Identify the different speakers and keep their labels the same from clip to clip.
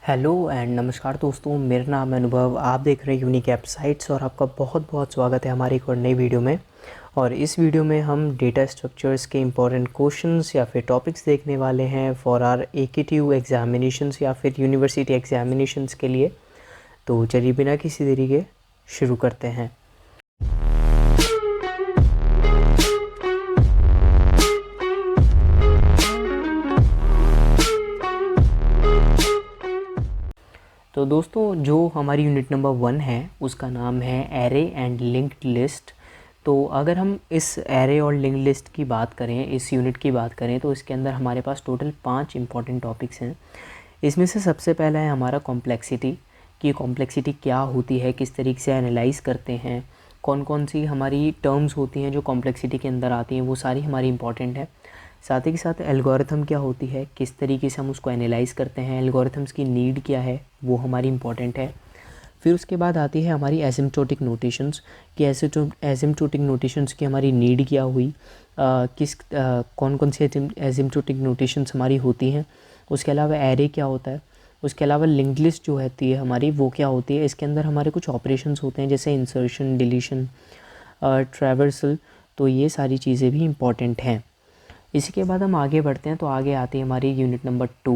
Speaker 1: Hello and नमस्कार दोस्तों, मेरा नाम है अनुभव। आप देख रहे हैं यूनिक एप्साइट्स और आपका बहुत बहुत स्वागत है हमारी एक और नई वीडियो में। और इस वीडियो में हम डेटा स्ट्रक्चर्स के इंपॉर्टेंट क्वेश्चंस या फिर टॉपिक्स देखने वाले हैं फॉर आर AKTU एग्जामिनेशंस या फिर यूनिवर्सिटी एग्जामिनेशंस के लिए। तो चलिए बिना किसी देरी के शुरू करते हैं। तो दोस्तों, जो हमारी यूनिट नंबर 1 है उसका नाम है एरे एंड लिंक्ड लिस्ट। तो अगर हम इस एरे और लिंक्ड लिस्ट की बात करें, इस यूनिट की बात करें, तो इसके अंदर हमारे पास टोटल 5 इंपॉर्टेंट टॉपिक्स हैं। इसमें से सबसे पहला है हमारा कॉम्प्लेक्सिटी, कि कॉम्प्लेक्सिटी क्या होती है, किस तरीके से एनालाइज करते हैं, कौन कौन सी हमारी टर्म्स होती हैं जो कॉम्प्लेक्सिटी के अंदर आती हैं, वो सारी हमारी इंपॉर्टेंट है। साथ ही साथ एल्गोरिथम क्या होती है, किस तरीके से हम उसको एनालाइज करते हैं, एल्गोरिथम्स की नीड क्या है, वो हमारी इंपॉर्टेंट है। फिर उसके बाद आती है हमारी एसिम्प्टोटिक नोटेशंस, कि एसिम्प्टोटिक नोटेशंस की हमारी नीड क्या हुई, कौन कौन सी एसिम्प्टोटिक नोटेशंस हमारी होती हैं। उसके अलावा एरे क्या होता है, उसके अलावा लिंक्ड लिस्ट जो होती है हमारी, वो क्या होती है। इसके अंदर हमारे कुछ ऑपरेशंस होते हैं जैसे इंसर्शन, डिलीशन, ट्रैवर्सल। तो ये सारी चीज़ें भी इम्पॉर्टेंट हैं। इसी के बाद हम आगे बढ़ते हैं, तो आगे आती है हमारी यूनिट नंबर 2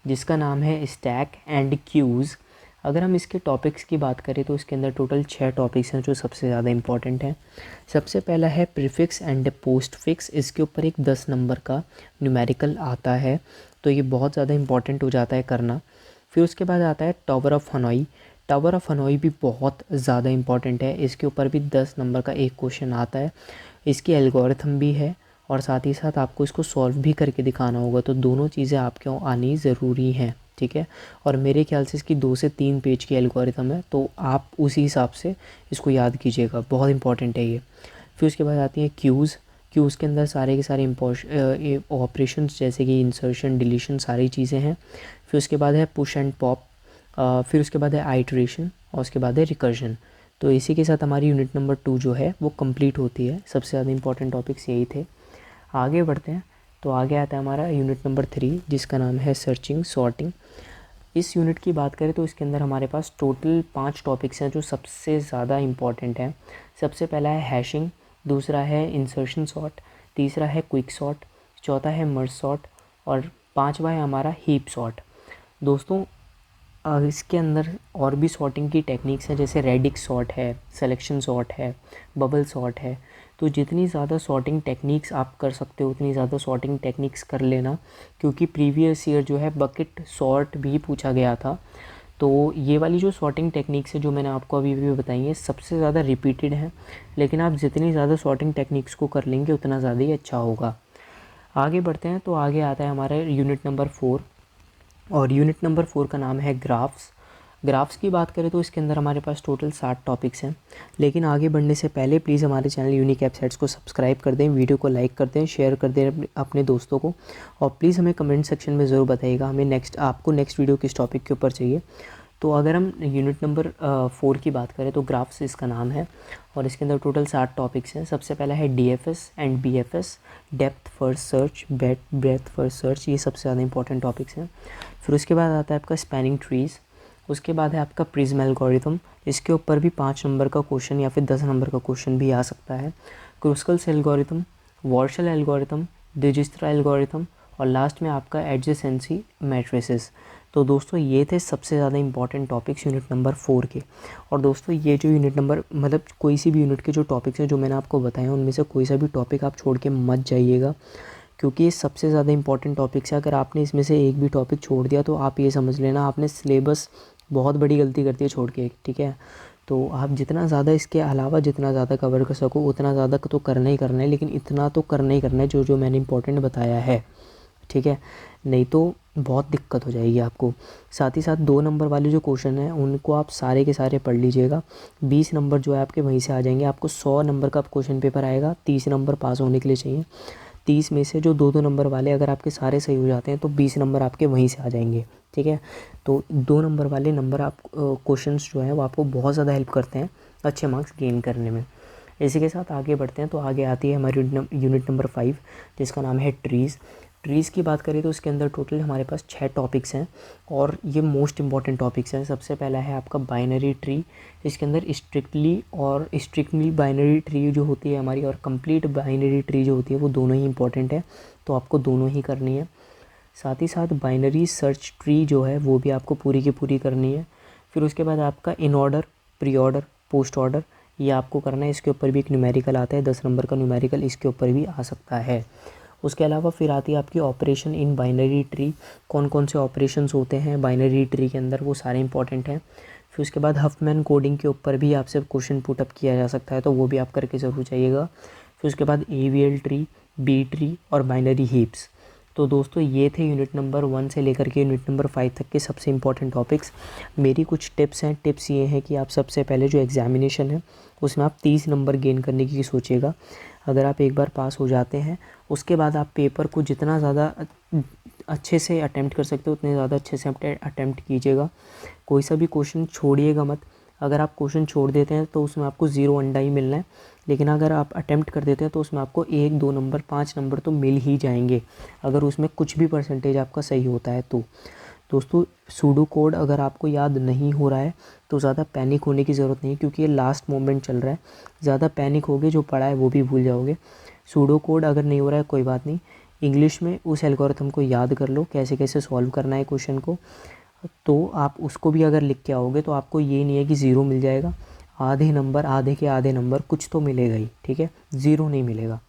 Speaker 1: जिसका नाम है स्टैक एंड क्यूज़। अगर हम इसके टॉपिक्स की बात करें तो इसके अंदर टोटल 6 टॉपिक्स हैं जो सबसे ज़्यादा इंपॉर्टेंट हैं। सबसे पहला है प्रीफिक्स एंड पोस्ट फिक्स। इसके ऊपर एक 10 नंबर का न्यूमेरिकल आता है, तो ये बहुत ज़्यादा इंपॉर्टेंट हो जाता है करना। फिर उसके बाद आता है tower of Hanoi. Tower of Hanoi भी बहुत ज़्यादा इंपॉर्टेंट है, इसके ऊपर भी 10 नंबर का एक क्वेश्चन आता है। इसकी एल्गोरिथम भी है और साथ ही साथ आपको इसको सॉल्व भी करके दिखाना होगा, तो दोनों चीज़ें आपके आनी ज़रूरी हैं, ठीक है। और मेरे ख्याल से इसकी 2 से 3 पेज की एल्गोरिथम है, तो आप उसी हिसाब से इसको याद कीजिएगा, बहुत इंपॉर्टेंट है ये। फिर उसके बाद आती है क्यूज़। क्यूज़ के अंदर सारे के सारे ऑपरेशंस जैसे कि इंसर्शन, डिलीशन, सारी चीज़ें हैं। फिर उसके बाद है पुश एंड पॉप। फिर उसके बाद है आइटरेशन और उसके बाद है रिकर्जन। तो इसी के साथ हमारी यूनिट नंबर 2 जो है वो कंप्लीट होती है। सबसे ज़्यादा इंपॉर्टेंट टॉपिक्स यही थे। आगे बढ़ते हैं, तो आगे आता है हमारा यूनिट नंबर 3 जिसका नाम है सर्चिंग सॉर्टिंग। इस यूनिट की बात करें तो इसके अंदर हमारे पास टोटल 5 टॉपिक्स हैं जो सबसे ज़्यादा इंपॉर्टेंट हैं। सबसे पहला है हैशिंग, दूसरा है इंसर्शन सॉर्ट, तीसरा है क्विक सॉर्ट, चौथा है मर्ज सॉर्ट और पांचवा है हमारा हीप सॉर्ट। दोस्तों, इसके अंदर और भी सॉर्टिंग की टेक्निक्स हैं जैसे रेडिक्स सॉर्ट है, सिलेक्शन सॉर्ट है, बबल सॉर्ट है। तो जितनी ज़्यादा सॉर्टिंग टेक्निक्स आप कर सकते हो उतनी ज़्यादा सॉर्टिंग टेक्निक्स कर लेना, क्योंकि प्रीवियस ईयर जो है बकेट सॉर्ट भी पूछा गया था। तो ये वाली जो सॉर्टिंग टेक्निक्स है जो मैंने आपको अभी भी बताई है सबसे ज़्यादा रिपीटेड है, लेकिन आप जितनी ज़्यादा सॉर्टिंग टेक्निक्स को कर लेंगे उतना ज़्यादा ही अच्छा होगा। आगे बढ़ते हैं, तो आगे आता है हमारा यूनिट नंबर 4 और यूनिट नंबर 4 का नाम है ग्राफ्स। ग्राफ्स की बात करें तो इसके अंदर हमारे पास टोटल 60 टॉपिक्स हैं। लेकिन आगे बढ़ने से पहले प्लीज़ हमारे चैनल यूनिक एप्साइट्स को सब्सक्राइब कर दें, वीडियो को लाइक कर दें, शेयर कर दें अपने दोस्तों को, और प्लीज़ हमें कमेंट सेक्शन में ज़रूर बताइएगा हमें आपको नेक्स्ट वीडियो किस टॉपिक के ऊपर चाहिए। तो अगर हम यूनिट नंबर 4 की बात करें तो ग्राफ्स इसका नाम है और इसके अंदर टोटल 60 टॉपिक्स हैं। सबसे पहला है DFS and BFS, depth first search, breath first search, ये सबसे ज़्यादा इंपॉर्टेंट टॉपिक्स हैं। फिर उसके बाद आता है आपका स्पैनिंग ट्रीज़, उसके बाद है आपका प्रिज्म एल्गोरिथम, इसके ऊपर भी 5 नंबर का क्वेश्चन या फिर 10 नंबर का क्वेश्चन भी आ सकता है। क्रूस्कल्स एल्गोरिथम, वॉर्शल एल्गोरिथम, डिजिस्त्रा एल्गोरिथम और लास्ट में आपका एडजेसेंसी मैट्रिसेस। तो दोस्तों, ये थे सबसे ज़्यादा इंपॉर्टेंट टॉपिक्स यूनिट नंबर 4 के। और दोस्तों, ये जो यूनिट नंबर मतलब कोई सी भी यूनिट के जो टॉपिक्स हैं जो मैंने आपको बताए हैं उनमें से कोई सा भी टॉपिक आप छोड़ के मत जाइएगा, क्योंकि ये सबसे ज़्यादा इंपॉर्टेंट टॉपिक्स है। अगर आपने इसमें से एक भी टॉपिक छोड़ दिया तो आप ये समझ लेना आपने सिलेबस बहुत बड़ी गलती करती है छोड़ के, ठीक है। तो आप जितना ज़्यादा इसके अलावा जितना ज़्यादा कवर कर सको उतना ज़्यादा तो करना ही करना है, लेकिन इतना तो करना ही करना है जो जो मैंने इंपॉर्टेंट बताया है, ठीक है। नहीं तो बहुत दिक्कत हो जाएगी आपको। साथ ही साथ 2 नंबर वाले जो क्वेश्चन हैं उनको आप सारे के सारे पढ़ लीजिएगा। 20 नंबर जो है आपके वहीं से आ जाएंगे। आपको 100 नंबर का क्वेश्चन पेपर आएगा, 30 नंबर पास होने के लिए चाहिए। 30 में से जो 2-2 नंबर वाले अगर आपके सारे सही हो जाते हैं तो 20 नंबर आपके वहीं से आ जाएंगे, ठीक है। तो 2 नंबर वाले नंबर आप क्वेश्चंस जो हैं वो आपको बहुत ज़्यादा हेल्प करते हैं अच्छे मार्क्स गेन करने में। इसी के साथ आगे बढ़ते हैं, तो आगे आती है हमारी यूनिट नंबर 5 जिसका नाम है ट्रीज़। ट्रीज़ की बात करें तो इसके अंदर टोटल हमारे पास 6 टॉपिक्स हैं और ये मोस्ट इंपॉर्टेंट टॉपिक्स हैं। सबसे पहला है आपका बाइनरी ट्री। इसके अंदर स्ट्रिक्टली बाइनरी ट्री जो होती है हमारी और कंप्लीट बाइनरी ट्री जो होती है वो दोनों ही इंपॉर्टेंट है, तो आपको दोनों ही करनी है। साथ ही साथ बाइनरी सर्च ट्री जो है वो भी आपको पूरी की पूरी करनी है। फिर उसके बाद आपका in order, pre order, post order, ये आपको करना है। इसके ऊपर भी एक न्यूमेरिकल आता है, 10 नंबर का न्यूमेरिकल इसके ऊपर भी आ सकता है। उसके अलावा फिर आती है आपकी ऑपरेशन इन बाइनरी ट्री। कौन कौन से ऑपरेशंस होते हैं बाइनरी ट्री के अंदर, वो सारे इंपॉर्टेंट हैं। फिर उसके बाद हफमैन कोडिंग के ऊपर भी आपसे क्वेश्चन पुटअप किया जा सकता है, तो वो भी आप करके ज़रूर जाइएगा। फिर उसके बाद AVL ट्री, बी ट्री और बाइनरी हीप्स। तो दोस्तों ये थे यूनिट नंबर 1 से लेकर के यूनिट नंबर 5 तक के सबसे इंपॉर्टेंट टॉपिक्स। मेरी कुछ टिप्स हैं। टिप्स ये हैं कि आप सबसे पहले जो एग्ज़ामिनेशन है उसमें आप 30 नंबर गेन करने की सोचिएगा। अगर आप एक बार पास हो जाते हैं उसके बाद आप पेपर को जितना ज़्यादा अच्छे से अटैम्प्ट कर सकते हो उतने ज़्यादा अच्छे से अटैम्प्ट कीजिएगा। कोई सा भी क्वेश्चन छोड़िएगा मत। अगर आप क्वेश्चन छोड़ देते हैं तो उसमें आपको 0 अंडा ही मिलना है, लेकिन अगर आप अटैम्प्ट कर देते हैं तो उसमें आपको 1, 2 नंबर, 5 नंबर तो मिल ही जाएंगे, अगर उसमें कुछ भी परसेंटेज आपका सही होता है तो। दोस्तों सूडो कोड अगर आपको याद नहीं हो रहा है तो ज़्यादा पैनिक होने की ज़रूरत नहीं, क्योंकि ये लास्ट मोमेंट चल रहा है। ज़्यादा पैनिक होगे जो पढ़ा है वो भी भूल जाओगे। सूडो कोड अगर नहीं हो रहा है कोई बात नहीं, इंग्लिश में उस एल्गोरिथम को याद कर लो, कैसे कैसे सॉल्व करना है क्वेश्चन को, तो आप उसको भी अगर लिख के आओगे तो आपको ये नहीं है कि 0 मिल जाएगा। आधे नंबर, आधे के आधे नंबर कुछ तो मिलेगा ही, ठीक है, 0 नहीं मिलेगा।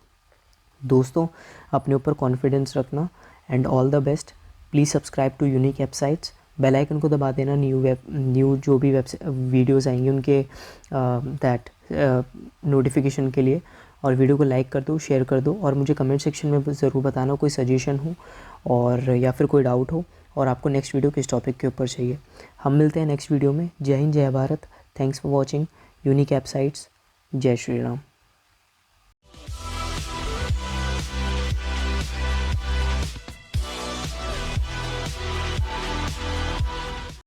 Speaker 1: दोस्तों अपने ऊपर कॉन्फिडेंस रखना and all the best. Please subscribe to unique websites. Bell icon को दबा देना न्यू जो भी वीडियोस आएंगे उनके नोटिफिकेशन के लिए। और वीडियो को लाइक कर दो, शेयर कर दो और मुझे कमेंट सेक्शन में ज़रूर बताना कोई सजेशन हो और या फिर कोई डाउट हो और आपको नेक्स्ट वीडियो किस टॉपिक के ऊपर चाहिए। हम मिलते हैं नेक्स्ट वीडियो में। जय हिंद, जय Bharat. Thanks for watching unique websites. जय श्री राम।